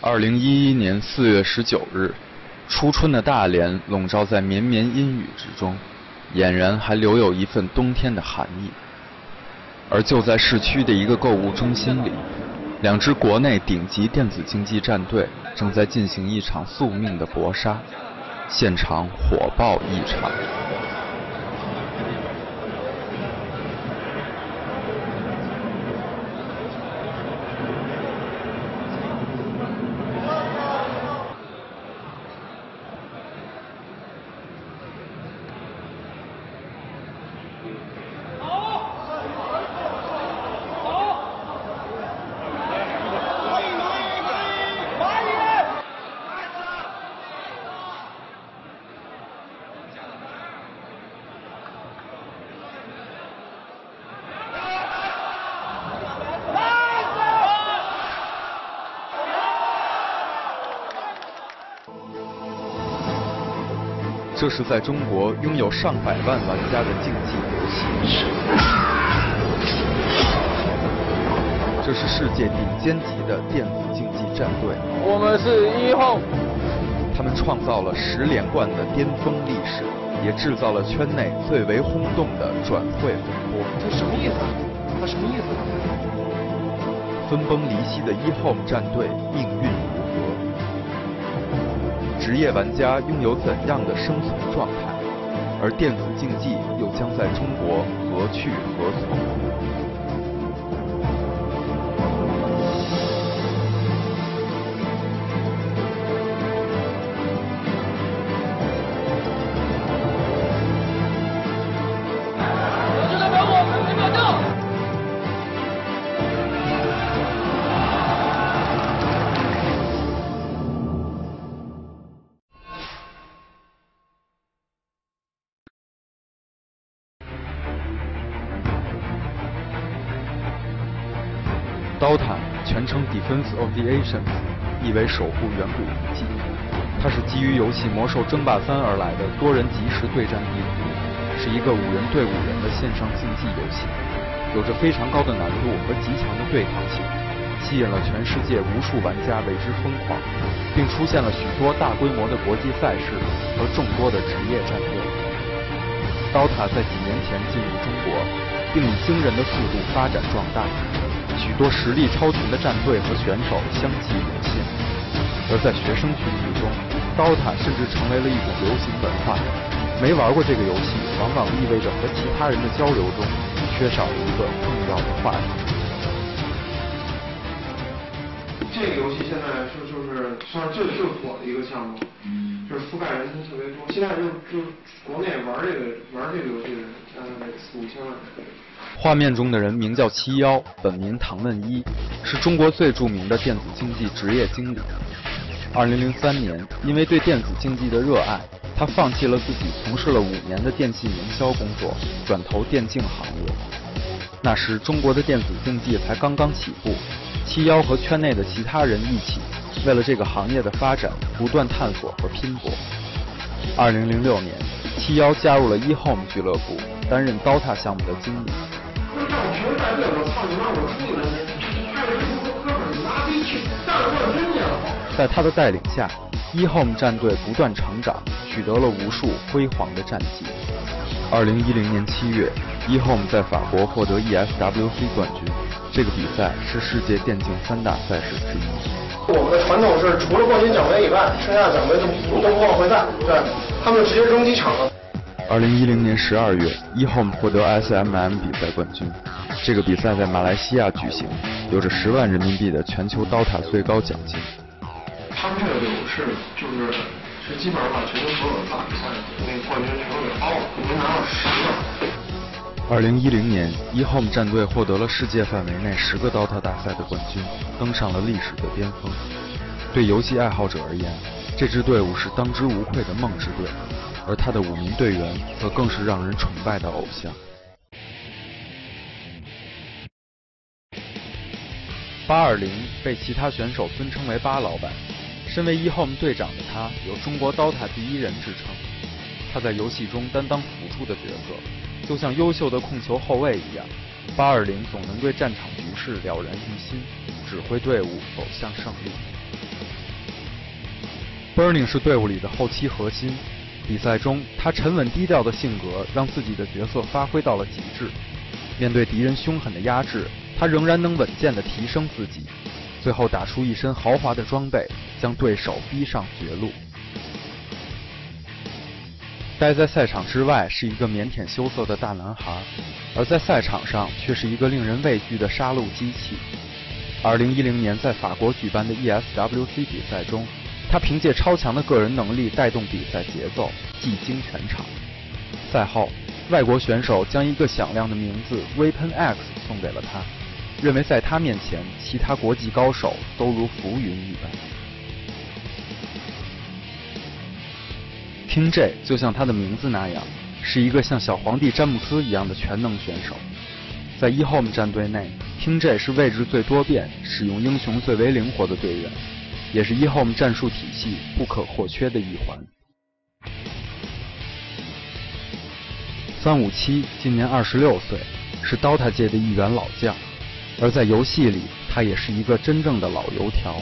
2011年4月19日，初春的大连笼罩在绵绵阴雨之中，俨然还留有一份冬天的寒意。而就在市区的一个购物中心里，两支国内顶级电子竞技战队正在进行一场宿命的搏杀，现场火爆异常。这是在中国拥有上百万玩家的竞技游戏，这是世界顶尖级的电子竞技战队。我们是1Home，他们创造了10连冠的巅峰历史，也制造了圈内最为轰动的转会风波。这什么意思？他什么意思？分崩离析的1Home战队命运如何？职业玩家拥有怎样的生存状态？而电子竞技又将在中国何去何从？DOTA 全称 Defense of the Ancients， 意为守护远古遗迹。它是基于游戏《魔兽争霸3》而来的多人即时对战地图，是一个5人对5人的线上竞技游戏，有着非常高的难度和极强的对抗性，吸引了全世界无数玩家为之疯狂，并出现了许多大规模的国际赛事和众多的职业战队。DOTA 在几年前进入中国，并以惊人的速度发展壮大。许多实力超群的战队和选手相继涌现，而在学生群体中 ，DOTA 甚至成为了一种流行文化。没玩过这个游戏，往往意味着和其他人的交流中缺少了一个重要的话题。这个游戏现在就是算是最火的一个项目，就是覆盖人群特别多。现在就国内玩这个游戏的人，大概4、5千万人。画面中的人名叫7妖，本名唐问一，是中国最著名的电子竞技职业经理。2003年，因为对电子竞技的热爱，他放弃了自己从事了5年的电信营销工作，转投电竞行业。那时，中国的电子竞技才刚刚起步，7妖和圈内的其他人一起，为了这个行业的发展，不断探索和拼搏。2006年，7妖加入了1Home 俱乐部，担任 DOTA 项目的经理。在他的带领下，1Home 战队不断成长，取得了无数辉煌的战绩。2010年7月，1Home 在法国获得 ESWC 冠军，这个比赛是世界电竞3大赛事之一。我们的传统是除了冠军奖杯以外，剩下的奖杯都不往回带，对，他们直接扔机场了。2010年12月，1Home 获得 SMM 比赛冠军。这个比赛在马来西亚举行，有着10万人民币的全球 DOTA 最高奖金。他们这个流是基本上把全球所有的大比赛那个冠军全都给包了，已经拿到10了。2010年，1Home 战队获得了世界范围内10个 DOTA 大赛的冠军，登上了历史的巅峰。对游戏爱好者而言，这支队伍是当之无愧的梦之队，而他的5名队员则更是让人崇拜的偶像。820被其他选手尊称为巴老板。身为1Home 队长的他，有中国 DOTA 第一人之称。他在游戏中担当辅助的角色，就像优秀的控球后卫一样。820总能对战场局势了然于心，指挥队伍走向胜利。Burning 是队伍里的后期核心，比赛中他沉稳低调的性格让自己的角色发挥到了极致。面对敌人凶狠的压制，他仍然能稳健地提升自己，最后打出一身豪华的装备，将对手逼上绝路。待在赛场之外是一个腼腆羞涩的大男孩，而在赛场上却是一个令人畏惧的杀戮机器。2010年在法国举办的 ESWC 比赛中，他凭借超强的个人能力带动比赛节奏，技惊全场。赛后，外国选手将一个响亮的名字 Weapon X 送给了他，认为在他面前，其他国际高手都如浮云一般。King J 就像他的名字那样，是一个像小皇帝詹姆斯一样的全能选手。在eHome战队内 ，King J 是位置最多变、使用英雄最为灵活的队员，也是eHome战术体系不可或缺的一环。357今年26岁，是 DOTA 界的一员老将，而在游戏里，他也是一个真正的老油条。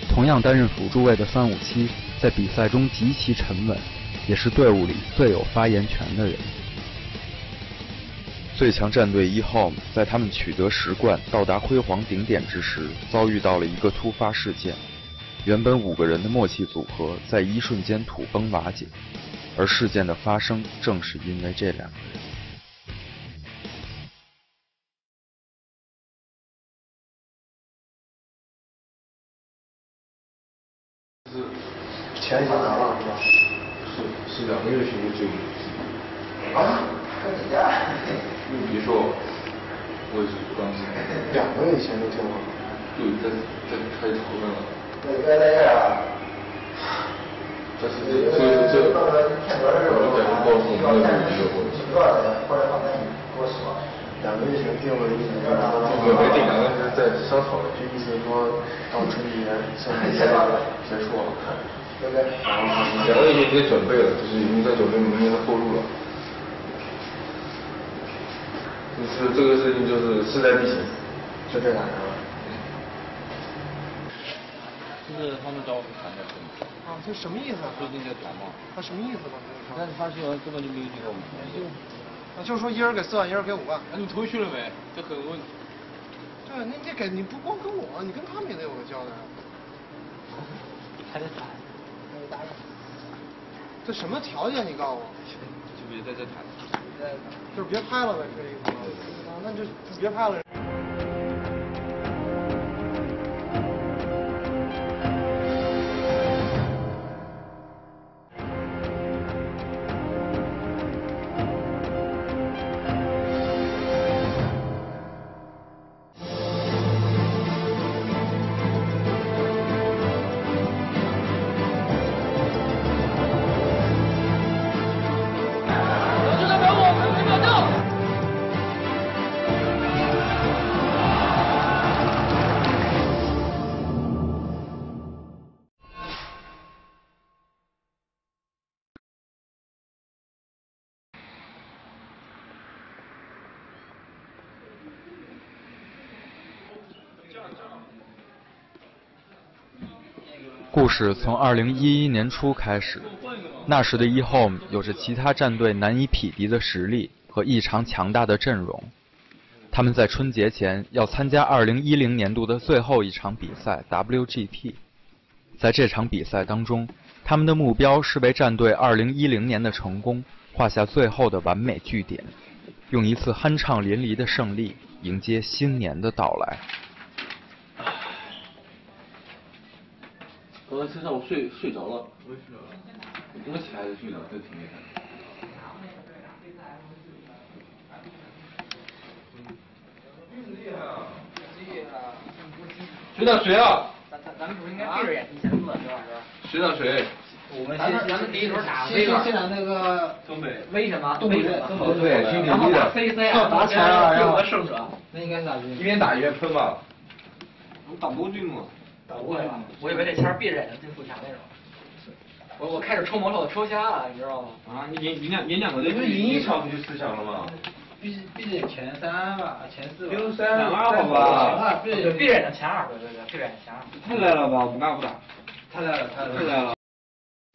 同样担任辅助位的357，在比赛中极其沉稳，也是队伍里最有发言权的人。最强战队eHome在他们取得10冠、到达辉煌顶点之时，遭遇到了一个突发事件。原本5个人的默契组合在一瞬间土崩瓦解，而事件的发生正是因为这2个人。钱已经拿了是吧？是2个月前就啊？跟你家？你别说，我也是刚才2个月以前就听了。对，在开讨论了。那你该在这啊？但是所以说这，我就在告诉我们的一个问题。多少钱？或者刚才你给我说，2个月前定了一个，没定，2个月是在商讨的，这意思说到春节现在结束了，对不对？2个月前已经准备了，就是已经在准备明年的后路了。就是这个事情就是势在必行，就这2个人。就是他们找我们谈的。啊，这什么意思啊？最近在谈嘛。他什么意思吧？但是发新闻根本就没有听过我们。就是说一人给4万，一人给5万。那你头绪了没？这很有问题。对，那你得给，你不光跟我，你跟他们也得有个交代。还得谈，还得答应。这什么条件？你告诉我。就别在这谈。就是别拍了呗，这意思。啊，那就别拍了。故事从2011年初开始，那时的eHome有着其他战队难以匹敌的实力和异常强大的阵容。他们在春节前要参加2010年度的最后一场比赛 WGP。在这场比赛当中，他们的目标是为战队2010年的成功画下最后的完美句点，用一次酣畅淋漓的胜利迎接新年的到来。我在车上我睡着了，我也睡着了，我起来就睡着，这挺厉害的。学长谁啊？咱们是不是应该闭着眼睛前字，是吧？学长谁？我们咱们第一轮打先打那个东北威什么？东北对，然后打 CC 啊，打起来了，然后胜者。那应该是打军。一边打一边喷吧。我打不过对吗？打不过呀，我以为这签闭着眼睛进步强那种。我开始抽魔兽抽瞎了，你知道吗？啊，你两个人不是赢一场不就4强了吗？必须得前3吧，前4吧。6、3、2好吧？对，闭着眼睛前2，对，闭着眼睛前2。太赖了吧，不干不打。太赖了。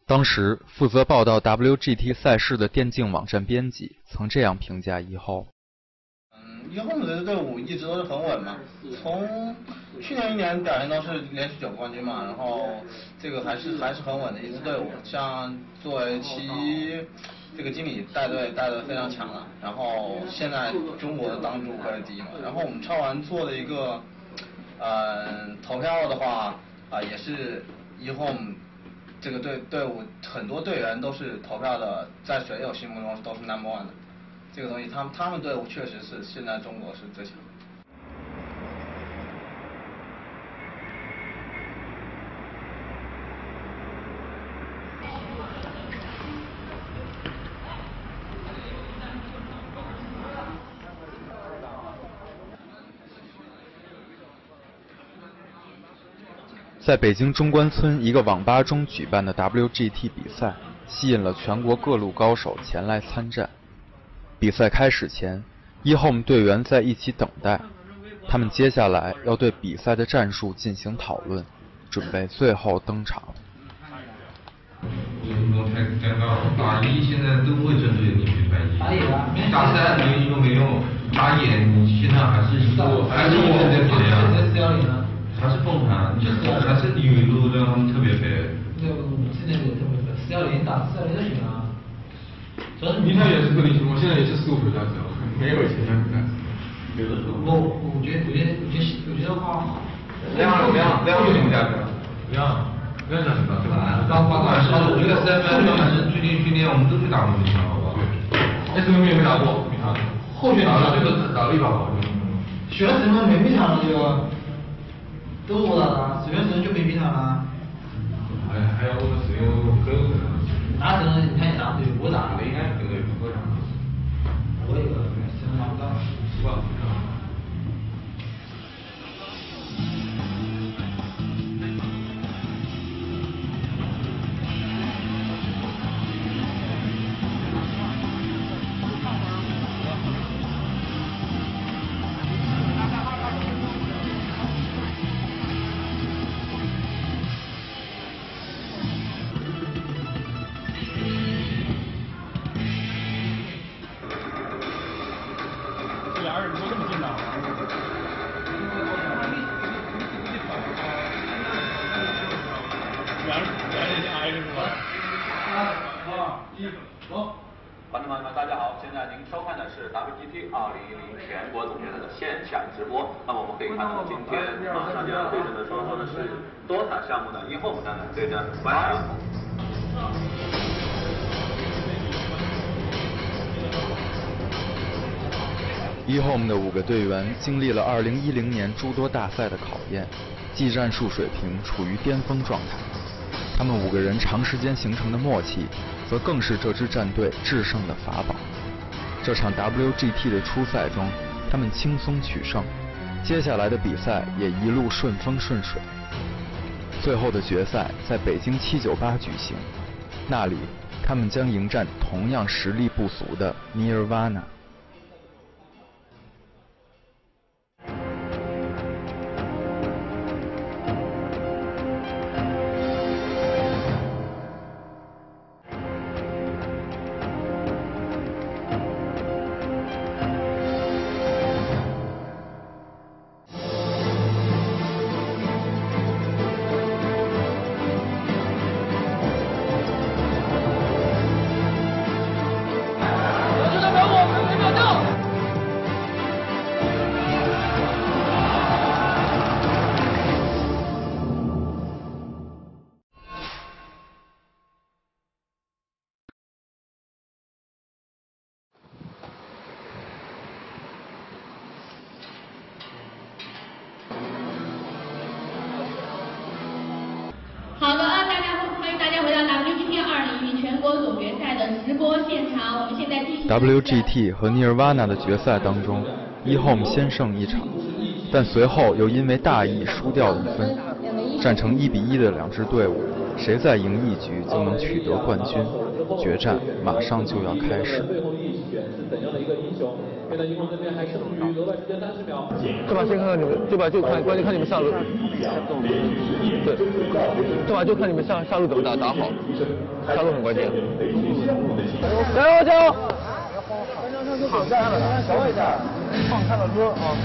当时负责报道 WGT 赛事的电竞网站编辑曾这样评价E-Home。E-Home 的队伍一直都是很稳嘛，从去年1年表现都是连续9个冠军嘛，然后这个还是很稳的一支队伍。像作为这个经理带队非常强了，然后现在中国的当之无愧的第一嘛。然后我们超玩做的一个投票的话也是 E-Home 这个队伍很多队员都是投票的，在水友心目中都是 No.1 的。这个东西，他们队伍确实是现在中国是最强的。在北京中关村一个网吧中举办的 WGT 比赛，吸引了全国各路高手前来参战。比赛开始前，E-Home 队员在一起等待，他们接下来要对比赛的战术进行讨论，准备最后登场。我才讲到打野现在都会针对你去打野，打3没用没用，打野你现在还是一个在质量，还是凤凰，还是女路让他们特别肥。对，现在也特别肥，410打410就行啊。明天也是特例情况，现在也是15手加球，没有以前像比赛。我觉得话，不要什么价格？不要什么？我觉得3还是最近训练我们都去打过比赛，好不好？SM 也没打过，没打。候选打了这个打了1把好像。选什么没比场了就，都是我打的，选什么就没比场了。还有我的使用可有可能。拿什么你看也拿不对，我打。应该这个不合适。我也真拿不到。是吧？观众朋友们，大家好！现在您收看的是 WGT 2010全国总决赛的线下直播。那么我们可以看到，今天马上就要对阵的双方呢是 DOTA 项目的E-Home 呢对阵YG。E-Home 的5个队员经历了2010年诸多大赛的考验，技战术水平处于巅峰状态。他们5个人长时间形成的默契，则更是这支战队制胜的法宝。这场 WGT 的初赛中，他们轻松取胜，接下来的比赛也一路顺风顺水。最后的决赛在北京798举行，那里他们将迎战同样实力不俗的 Nirvana。好的，欢迎大家回到 WGT 2010全国总决赛的直播现场。我们现在继续。WGT 和 Nirvana 的决赛当中，E-Home 先胜一场，但随后又因为大意输掉1分，战成1比1的2支队伍，谁再赢1局就能取得冠军。决战马上就要开始。最后一选是怎样的一个英雄？现在一共这边还剩余额外时间30秒。这把先看看你们，这把就看关键看你们下路。对，这把就看你们下路怎么打好，下路很关键。加油加油！放开了，小一点，放开了歌啊！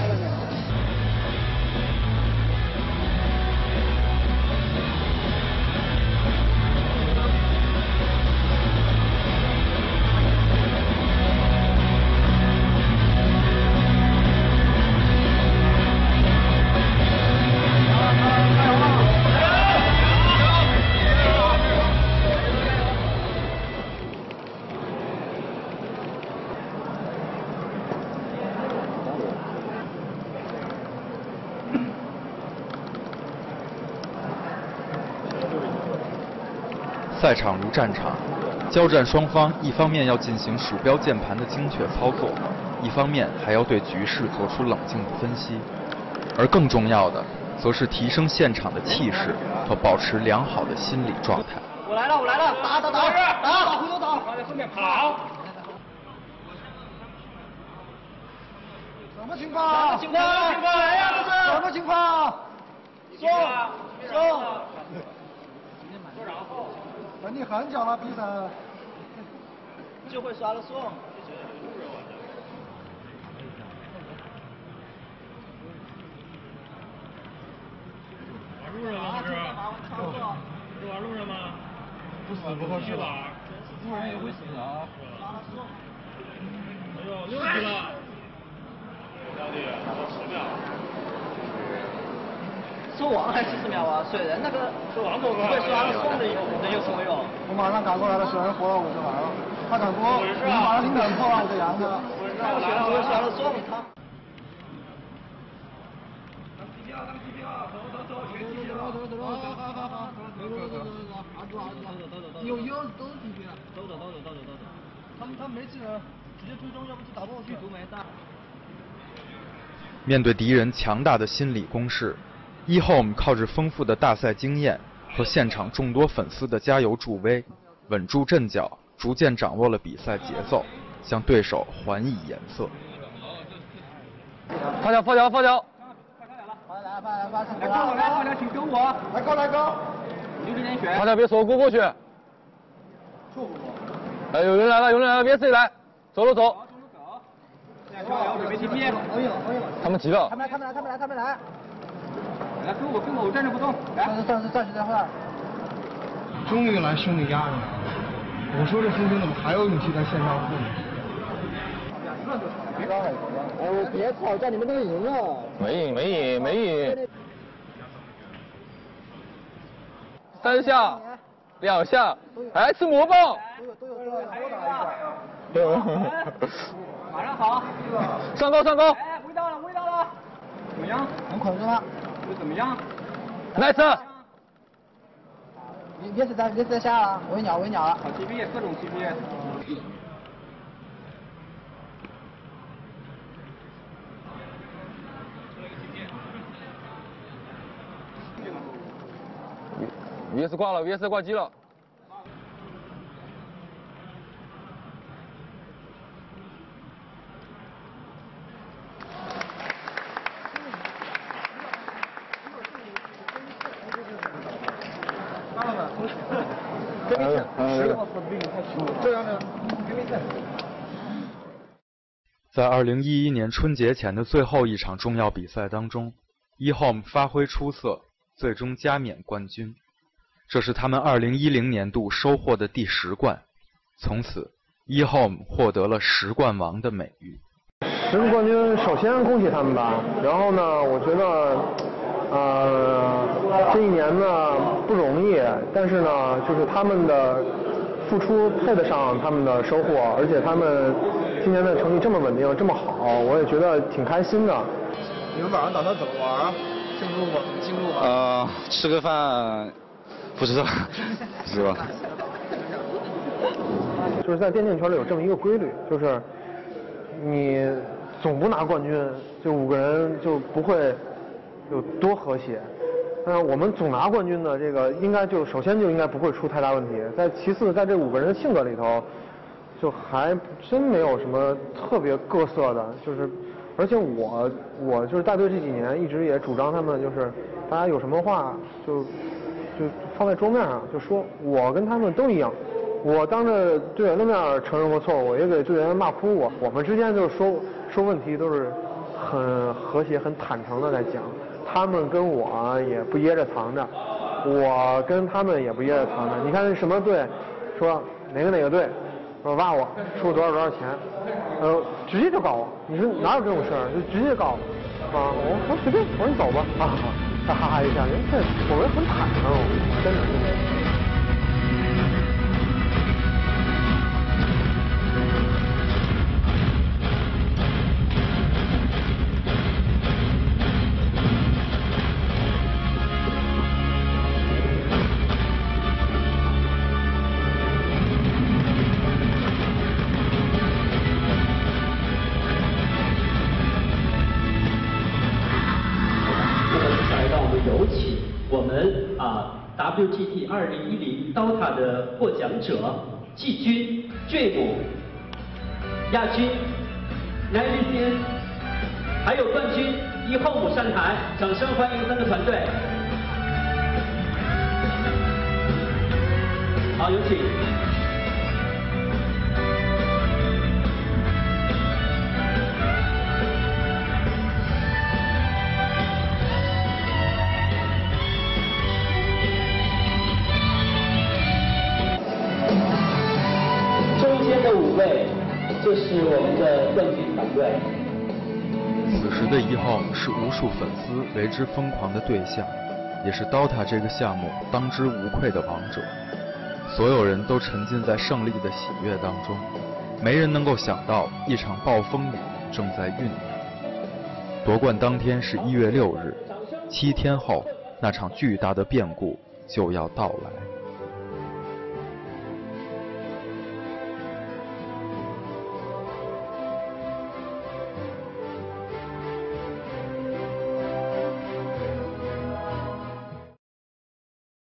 赛场如战场，交战双方一方面要进行鼠标键盘的精确操作，一方面还要对局势做出冷静的分析，而更重要的，则是提升现场的气势和保持良好的心理状态。我来了，打，回头打，往后面跑。什么情况？什么情况？送。你很久了，皮特。就会刷了送。玩路人吗？这是玩路人吗？不是，不合适吧？路人也会死啊。哎呦，6级了。兄弟，还有10秒。收王还40秒啊？水人那个收王多快？会刷了送的能有什么用？我马上赶过来了，水人活了我就来了。他敢说，你马上领点破了我就扬他。那个水人不会刷了送他。有都是皮皮。走。他没技能，直接追踪，要不就打不过去。没大。面对敌人强大的心理攻势，eHome 靠着丰富的大赛经验和现场众多粉丝的加油助威，稳住阵脚，逐渐掌握了比赛节奏，向对手还以颜色。发脚！来，请跟我。来高。留几点血？发脚别锁，过去。哎，有人来了，别自己来，走。准备 TP。他们急了。他们来。来跟我站着不动。来，暂时在后。终于来兄弟压着了。我说这兄弟怎么还有勇气在线上混？哎，别吵架，你们都赢了。没赢。3下，2下，还吃魔棒。都有。马上好。上高。哎，味道了。怎么样？能捆住他。怎么样 ？Nice。别死在下了，围鸟了。好 TP， 各种 TP。VS 挂了 ，VS 挂机了。在2011年春节前的最后一场重要比赛当中，eHome 发挥出色，最终加冕冠军。这是他们2010年度收获的第10冠，从此 eHome 获得了10冠王的美誉。 10个冠军，首先恭喜他们吧。然后呢，我觉得，这一年呢不容易，但是呢，就是他们的付出配得上他们的收获，而且他们今年的成绩这么稳定，这么好，我也觉得挺开心的。你们晚上打算怎么玩？庆祝吗？吃个饭，不知道，是吧？就是在电竞圈里有这么一个规律，就是你总不拿冠军，就5个人就不会有多和谐。我们总拿冠军的这个，应该就首先就应该不会出太大问题。其次，在这5个人的性格里头，就还真没有什么特别各色的，就是而且我就是带队这几年一直也主张他们就是大家有什么话就放在桌面上就说，我跟他们都一样，我当着队员的面承认过错误，也给队员骂哭过，我们之间就是说问题都是很和谐很坦诚的在讲，他们跟我也不掖着藏着，我跟他们也不掖着藏着。你看什么队说哪个队说挖我出多少钱，直接就告我，你说哪有这种事儿，就直接告我啊，我说随便，我说你走吧啊，他哈哈一下，这我们很坦诚，真的。WGT 2010 DOTA 的获奖者季军 Dream， 亚军 Navy， 还有冠军1Home上台，掌声欢迎3个团队。好，有请。就是我们的冠军团队。此时的1Home是无数粉丝为之疯狂的对象，也是 DOTA 这个项目当之无愧的王者。所有人都沉浸在胜利的喜悦当中，没人能够想到一场暴风雨正在酝酿。夺冠当天是1月6日，7天后，那场巨大的变故就要到来。